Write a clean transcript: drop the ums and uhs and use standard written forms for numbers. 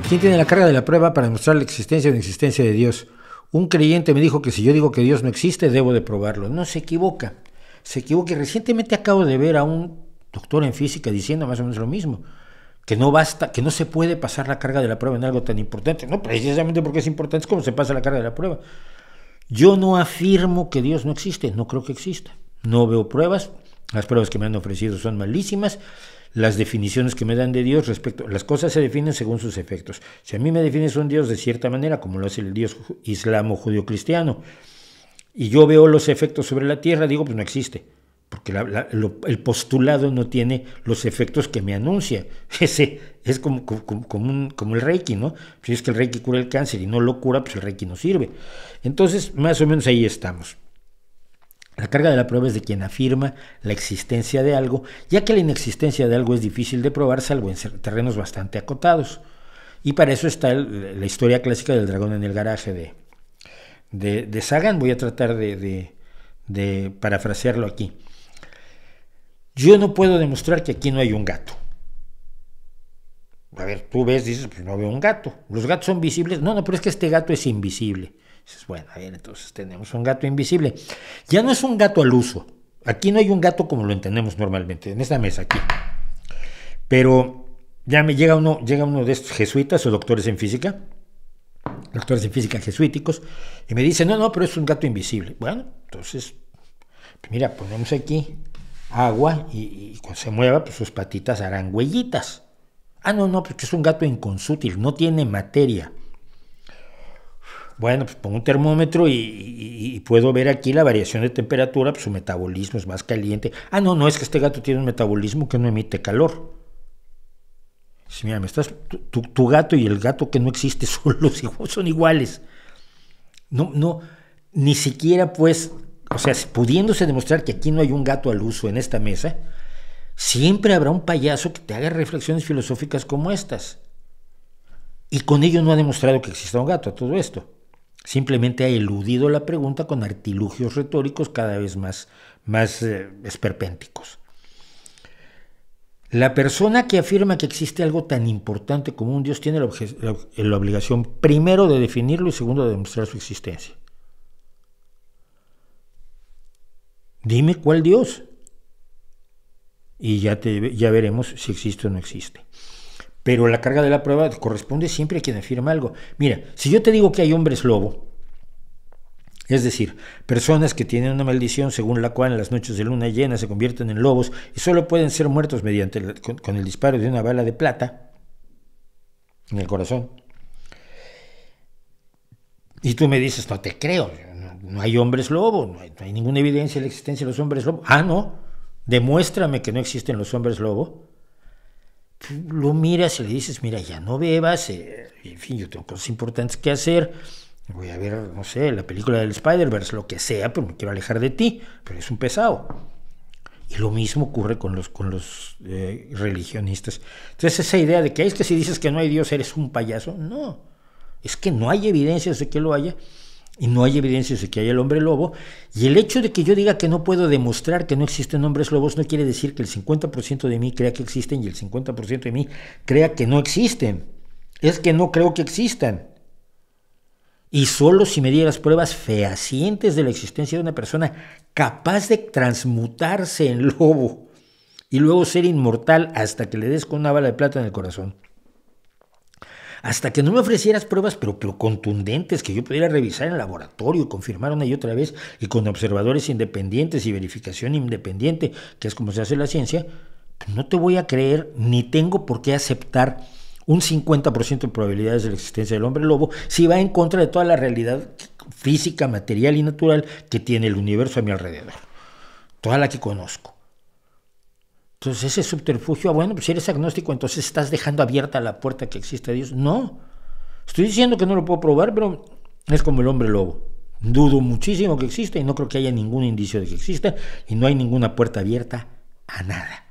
¿Quién tiene la carga de la prueba para demostrar la existencia o inexistencia de Dios? Un creyente me dijo que si yo digo que Dios no existe, debo de probarlo. No, se equivoca. Se equivoca. Recientemente acabo de ver a un doctor en física diciendo más o menos lo mismo. Que no basta, que no se puede pasar la carga de la prueba en algo tan importante. No, precisamente porque es importante es como se pasa la carga de la prueba. Yo no afirmo que Dios no existe, no creo que exista. No veo pruebas, las pruebas que me han ofrecido son malísimas. Las definiciones que me dan de Dios respecto, las cosas se definen según sus efectos. Si a mí me defines un Dios de cierta manera, como lo hace el Dios islamo judío-cristiano, y yo veo los efectos sobre la tierra, digo, pues no existe, porque el postulado no tiene los efectos que me anuncia. Ese es como el Reiki, ¿no? Si es que el Reiki cura el cáncer y no lo cura, pues el Reiki no sirve. Entonces, más o menos ahí estamos. La carga de la prueba es de quien afirma la existencia de algo, ya que la inexistencia de algo es difícil de probar, salvo en terrenos bastante acotados. Y para eso está la historia clásica del dragón en el garaje de Sagan. Voy a tratar de parafrasearlo aquí. Yo no puedo demostrar que aquí no hay un gato. A ver, tú ves, dices, pues no veo un gato. ¿Los gatos son visibles? No, pero es que este gato es invisible. Dices, bueno, a ver, entonces tenemos un gato invisible. Ya no es un gato al uso. Aquí no hay un gato como lo entendemos normalmente, en esta mesa aquí. Pero ya me llega uno de estos jesuitas o doctores en física jesuíticos, y me dice, no, pero es un gato invisible. Bueno, entonces, pues mira, ponemos aquí agua y cuando se mueva, pues sus patitas harán huellitas. No, porque es un gato inconsútil, no tiene materia. Bueno, pues pongo un termómetro y puedo ver aquí la variación de temperatura, pues su metabolismo es más caliente. No, es que este gato tiene un metabolismo que no emite calor. Sí, mira, tu gato y el gato que no existe son iguales. No, ni siquiera pues, o sea, pudiéndose demostrar que aquí no hay un gato al uso en esta mesa, siempre habrá un payaso que te haga reflexiones filosóficas como estas. Y con ello no ha demostrado que exista un gato a todo esto. Simplemente ha eludido la pregunta con artilugios retóricos cada vez más esperpénticos. La persona que afirma que existe algo tan importante como un Dios tiene la obligación primero de definirlo y segundo de demostrar su existencia. Dime cuál Dios. Y ya veremos si existe o no existe. Pero la carga de la prueba corresponde siempre a quien afirma algo. Mira, si yo te digo que hay hombres lobo, es decir, personas que tienen una maldición según la cual en las noches de luna llena se convierten en lobos y solo pueden ser muertos con el disparo de una bala de plata en el corazón. Y tú me dices, no te creo, no hay hombres lobo, no hay ninguna evidencia de la existencia de los hombres lobo. No, demuéstrame que no existen los hombres lobo. Lo miras y le dices, mira, ya no bebas, en fin, yo tengo cosas importantes que hacer, voy a ver, no sé, la película del Spider-Verse, lo que sea, pero me quiero alejar de ti, pero es un pesado. Y lo mismo ocurre con los religionistas. Entonces esa idea de que es que si dices que no hay Dios eres un payaso, no, es que no hay evidencias de que lo haya, y no hay evidencias de que haya el hombre lobo, y el hecho de que yo diga que no puedo demostrar que no existen hombres lobos no quiere decir que el 50% de mí crea que existen y el 50% de mí crea que no existen. Es que no creo que existan. Y solo si me dieras pruebas fehacientes de la existencia de una persona capaz de transmutarse en lobo y luego ser inmortal hasta que le des con una bala de plata en el corazón. Hasta que no me ofrecieras pruebas, pero contundentes, que yo pudiera revisar en el laboratorio y confirmar una y otra vez, y con observadores independientes y verificación independiente, que es como se hace la ciencia, pues no te voy a creer, ni tengo por qué aceptar un 50% de probabilidades de la existencia del hombre lobo, si va en contra de toda la realidad física, material y natural que tiene el universo a mi alrededor, toda la que conozco. Entonces ese subterfugio, bueno, pues si eres agnóstico, entonces estás dejando abierta la puerta que existe a Dios. No, estoy diciendo que no lo puedo probar, pero es como el hombre lobo. Dudo muchísimo que exista y no creo que haya ningún indicio de que exista y no hay ninguna puerta abierta a nada.